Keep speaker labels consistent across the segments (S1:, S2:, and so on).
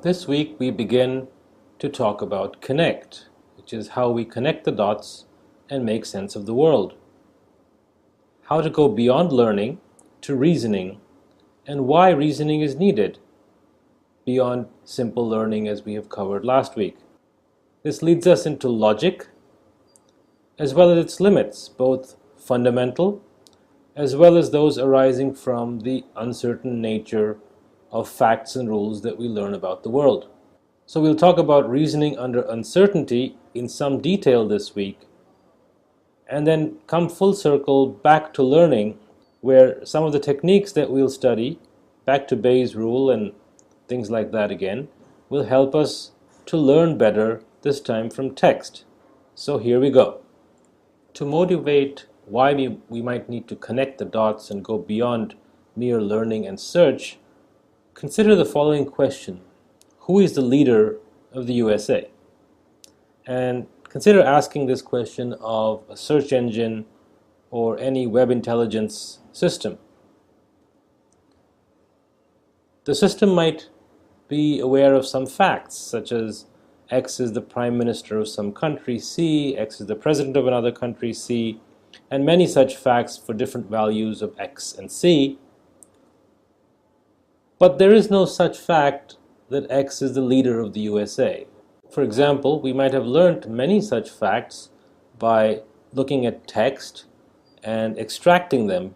S1: This week we begin to talk about connect, which is how we connect the dots and make sense of the world. How to go beyond learning to reasoning and why reasoning is needed beyond simple learning as we have covered last week. This leads us into logic as well as its limits, both fundamental as well as those arising from the uncertain nature of facts and rules that we learn about the world. So we'll talk about reasoning under uncertainty in some detail this week, and then come full circle back to learning, where some of the techniques that we'll study, back to Bayes' rule and things like that again, will help us to learn better, this time from text. So here we go. To motivate why we might need to connect the dots and go beyond mere learning and search, consider the following question. Who is the leader of the USA? And consider asking this question of a search engine or any web intelligence system. The system might be aware of some facts, such as X is the prime minister of some country C, X is the president of another country C, and many such facts for different values of X and C. But there is no such fact that X is the leader of the USA. For example, we might have learned many such facts by looking at text and extracting them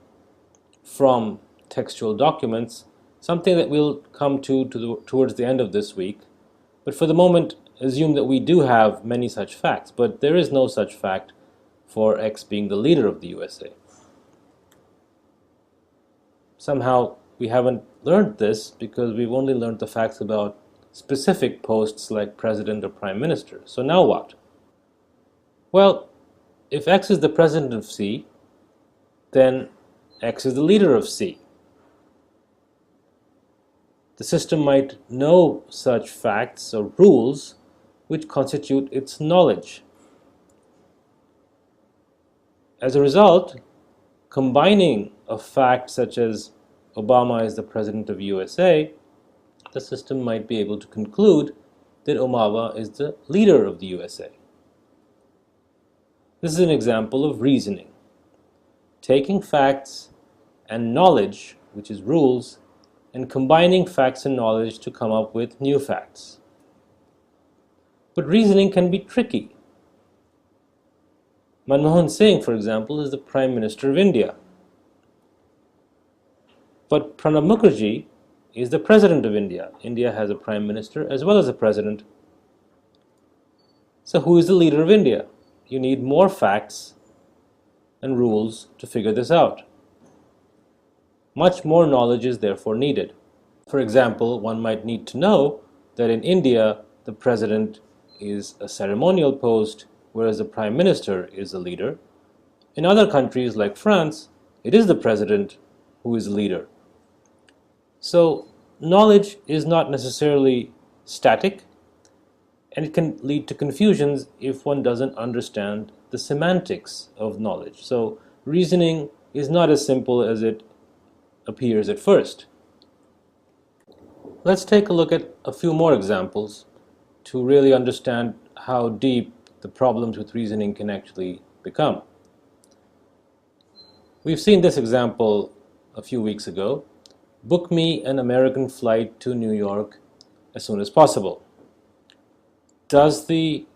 S1: from textual documents, something that we'll come to towards the end of this week. But for the moment, assume that we do have many such facts, but there is no such fact for X being the leader of the USA. Somehow we haven't learned this because we've only learned the facts about specific posts like president or prime minister. So now what? Well, if X is the president of C, then X is the leader of C. The system might know such facts or rules which constitute its knowledge. As a result, combining a fact such as Obama is the president of USA, the system might be able to conclude that Obama is the leader of the USA. This is an example of reasoning. Taking facts and knowledge, which is rules, and combining facts and knowledge to come up with new facts. But reasoning can be tricky. Manmohan Singh, for example, is the Prime Minister of India. But Pranab Mukherjee is the President of India. India has a Prime Minister as well as a President. So who is the leader of India? You need more facts and rules to figure this out. Much more knowledge is therefore needed. For example, one might need to know that in India, the President is a ceremonial post, whereas the Prime Minister is a leader. In other countries like France, it is the President who is the leader. So knowledge is not necessarily static, and it can lead to confusions if one doesn't understand the semantics of knowledge. So reasoning is not as simple as it appears at first. Let's take a look at a few more examples to really understand how deep the problems with reasoning can actually become. We've seen this example a few weeks ago. Book me an American flight to New York as soon as possible. Does the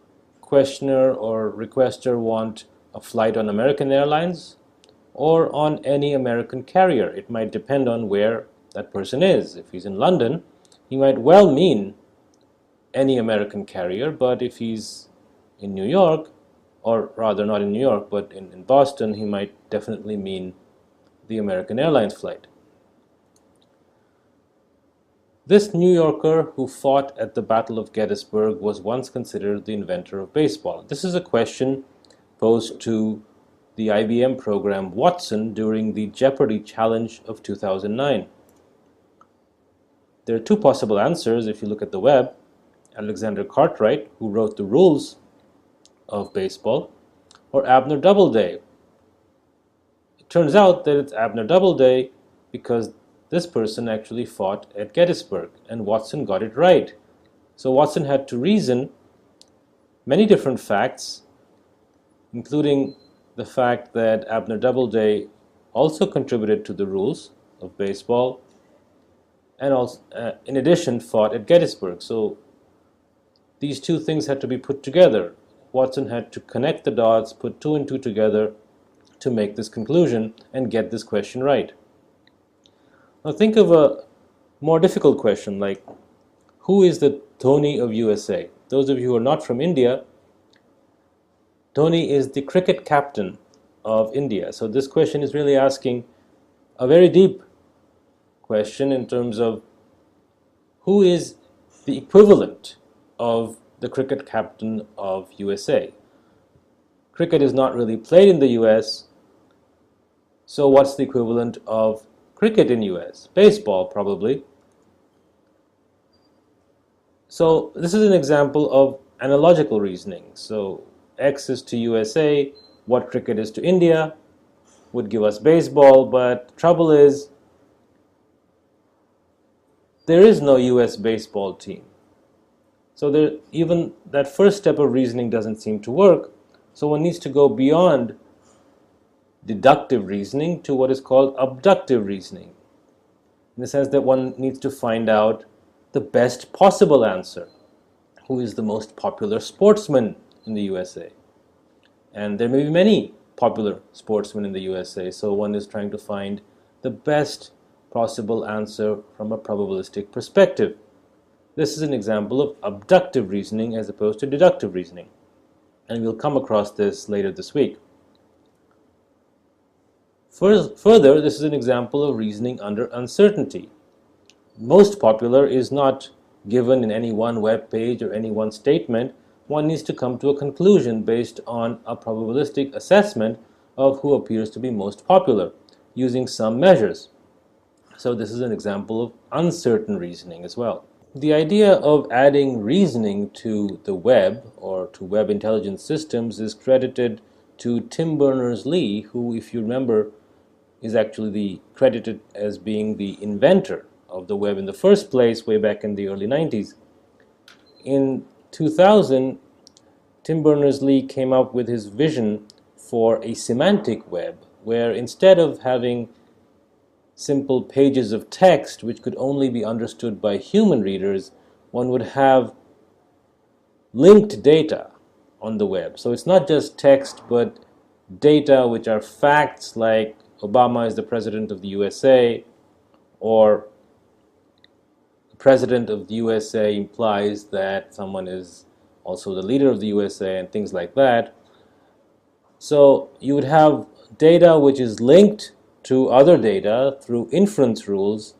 S1: questioner or requester want a flight on American Airlines or on any American carrier? It might depend on where that person is. If he's in London, he might well mean any American carrier, but if he's in New York, or rather not in New York, but in Boston, he might definitely mean the American Airlines flight. This New Yorker who fought at the Battle of Gettysburg was once considered the inventor of baseball. This is a question posed to the IBM program Watson during the Jeopardy! Challenge of 2009. There are two possible answers if you look at the web. Alexander Cartwright, who wrote the rules of baseball, or Abner Doubleday. It turns out that it's Abner Doubleday because this person actually fought at Gettysburg, and Watson got it right. So Watson had to reason many different facts, including the fact that Abner Doubleday also contributed to the rules of baseball and also, in addition, fought at Gettysburg. So these two things had to be put together. Watson had to connect the dots, put two and two together to make this conclusion and get this question right. Now think of a more difficult question like, who is the Dhoni of USA? Those of you who are not from India, Dhoni is the cricket captain of India. So this question is really asking a very deep question in terms of who is the equivalent of the cricket captain of USA. Cricket is not really played in the US, so what's the equivalent of cricket in US? Baseball, probably. So this is an example of analogical reasoning. So X is to USA, what cricket is to India would give us baseball, but the trouble is there is no US baseball team. So even that first step of reasoning doesn't seem to work. So one needs to go beyond deductive reasoning to what is called abductive reasoning, in the sense that one needs to find out the best possible answer. Who is the most popular sportsman in the USA? And there may be many popular sportsmen in the USA, so one is trying to find the best possible answer from a probabilistic perspective. This is an example of abductive reasoning as opposed to deductive reasoning, and we'll come across this later this week. Further, this is an example of reasoning under uncertainty. Most popular is not given in any one web page or any one statement. One needs to come to a conclusion based on a probabilistic assessment of who appears to be most popular using some measures. So this is an example of uncertain reasoning as well. The idea of adding reasoning to the web or to web intelligence systems is credited to Tim Berners-Lee, who, if you remember, is actually credited as being the inventor of the web in the first place way back in the early 90s. In 2000, Tim Berners-Lee came up with his vision for a semantic web, where instead of having simple pages of text which could only be understood by human readers, one would have linked data on the web. So it's not just text, but data which are facts like Obama is the president of the USA, or the president of the USA implies that someone is also the leader of the USA, and things like that. So you would have data which is linked to other data through inference rules,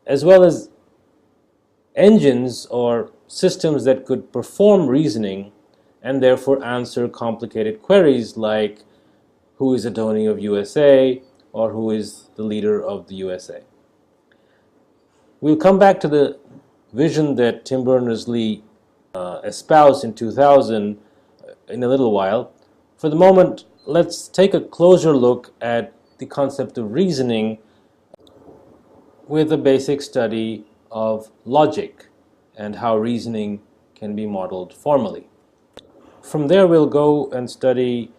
S1: as well as engines or systems that could perform reasoning and therefore answer complicated queries like who is the Dhoni of USA or who is the leader of the USA. We'll come back to the vision that Tim Berners-Lee espoused in 2000 in a little while. For the moment, let's take a closer look at the concept of reasoning with a basic study of logic and how reasoning can be modeled formally. From there, we'll go and study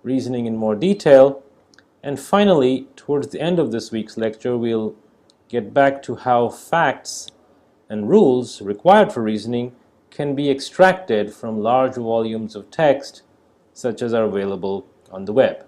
S1: reasoning in more detail, and finally, towards the end of this week's lecture, we'll get back to how facts and rules required for reasoning can be extracted from large volumes of text such as are available on the web.